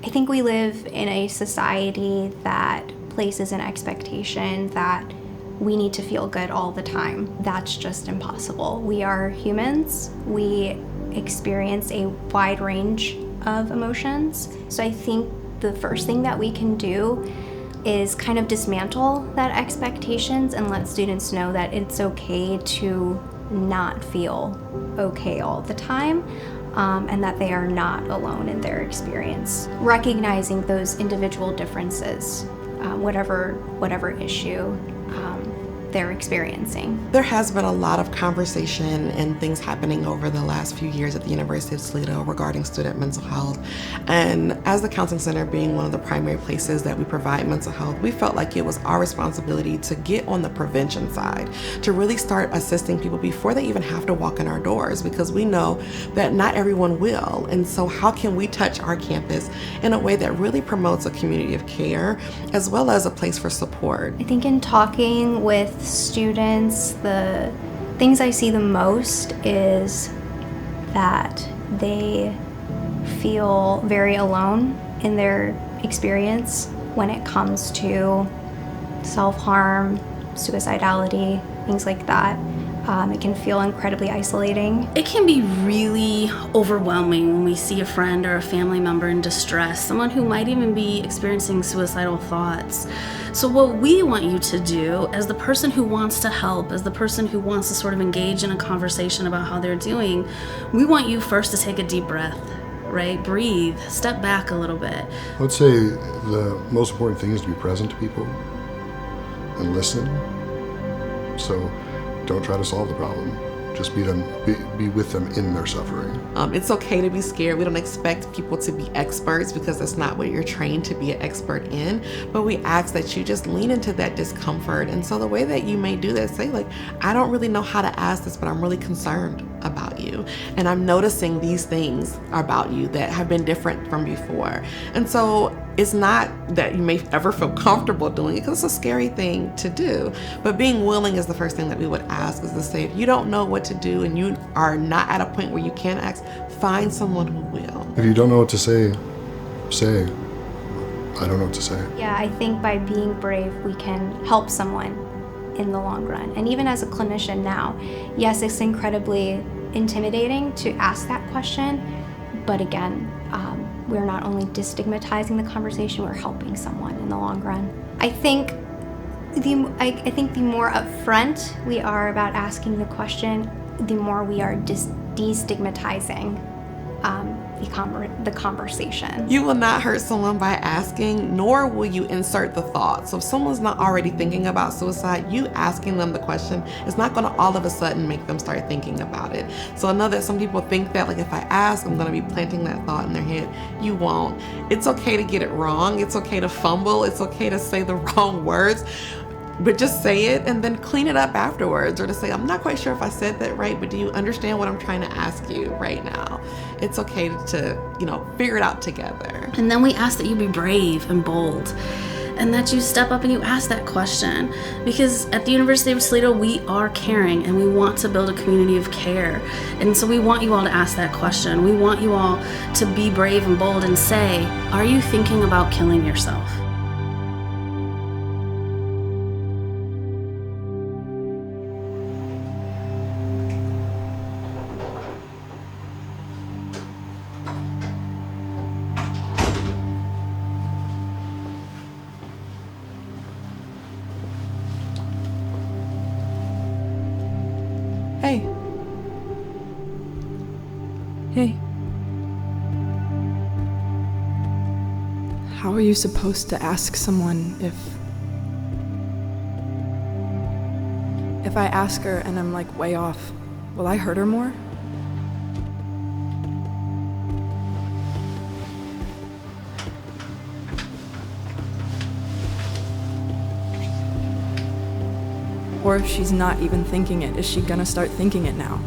I think we live in a society that places an expectation that we need to feel good all the time. That's just impossible. We are humans. We experience a wide range of emotions. So I think the first thing that we can do is kind of dismantle that expectations and let students know that it's okay to not feel okay all the time, and that they are not alone in their experience. Recognizing those individual differences, whatever issue they're experiencing. There has been a lot of conversation and things happening over the last few years at the University of Toledo regarding student mental health. And as the Counseling Center being one of the primary places that we provide mental health, we felt like it was our responsibility to get on the prevention side, to really start assisting people before they even have to walk in our doors, because we know that not everyone will. And so how can we touch our campus in a way that really promotes a community of care as well as a place for support? I think in talking with students, the things I see the most is that they feel very alone in their experience when it comes to self-harm, suicidality, things like that. It can feel incredibly isolating. It can be really overwhelming when we see a friend or a family member in distress, someone who might even be experiencing suicidal thoughts. So what we want you to do, as the person who wants to help, as the person who wants to sort of engage in a conversation about how they're doing, we want you first to take a deep breath, right? Breathe, step back a little bit. I would say the most important thing is to be present to people and listen. So don't try to solve the problem. Just be with them in their suffering. It's okay to be scared. We don't expect people to be experts because that's not what you're trained to be an expert in. But we ask that you just lean into that discomfort. And so the way that you may do that, say like, I don't really know how to ask this, but I'm really concerned about you. And I'm noticing these things about you that have been different from before. And so it's not that you may ever feel comfortable doing it because it's a scary thing to do. But being willing is the first thing that we would ask, is to say, if you don't know what to do and you are not at a point where you can ask, find someone who will. If you don't know what to say, I don't know what to say. Yeah, I think by being brave, we can help someone in the long run. And even as a clinician now, yes, it's incredibly intimidating to ask that question, but again, we're not only destigmatizing the conversation, we're helping someone in the long run. I think the more upfront we are about asking the question, the more we are destigmatizing the conversation. You will not hurt someone by asking, nor will you insert the thought. So if someone's not already thinking about suicide, you asking them the question is not going to all of a sudden make them start thinking about it. So I know that some people think that like if I ask, I'm going to be planting that thought in their head. You won't. It's okay to get it wrong. It's okay to fumble. It's okay to say the wrong words. But just say it and then clean it up afterwards, or to say, I'm not quite sure if I said that right, but do you understand what I'm trying to ask you right now? It's okay to, figure it out together. And then we ask that you be brave and bold, and that you step up and you ask that question. Because at the University of Toledo, we are caring and we want to build a community of care. And so we want you all to ask that question. We want you all to be brave and bold and say, are you thinking about killing yourself? Hey. Hey. How are you supposed to ask someone if I ask her and I'm like way off, will I hurt her more? Or if she's not even thinking it, is she gonna start thinking it now?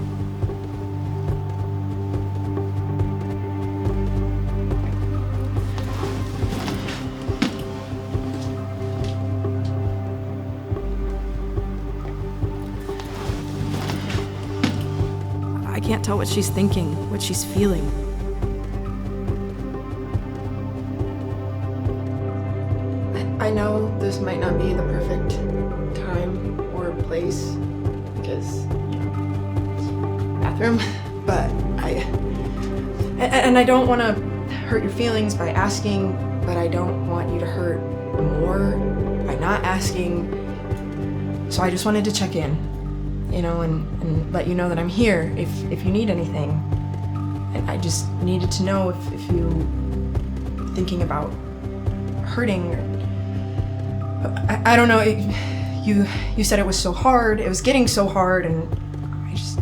I can't tell what she's thinking, what she's feeling. I know this might not be the perfect time or place because, bathroom, but I don't want to hurt your feelings by asking, but I don't want you to hurt more by not asking. So I just wanted to check in, and let you know that I'm here if you need anything. And I just needed to know if you were thinking about hurting. I don't know. You said it was so hard. It was getting so hard, and I just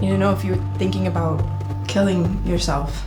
need to know if you were thinking about killing yourself.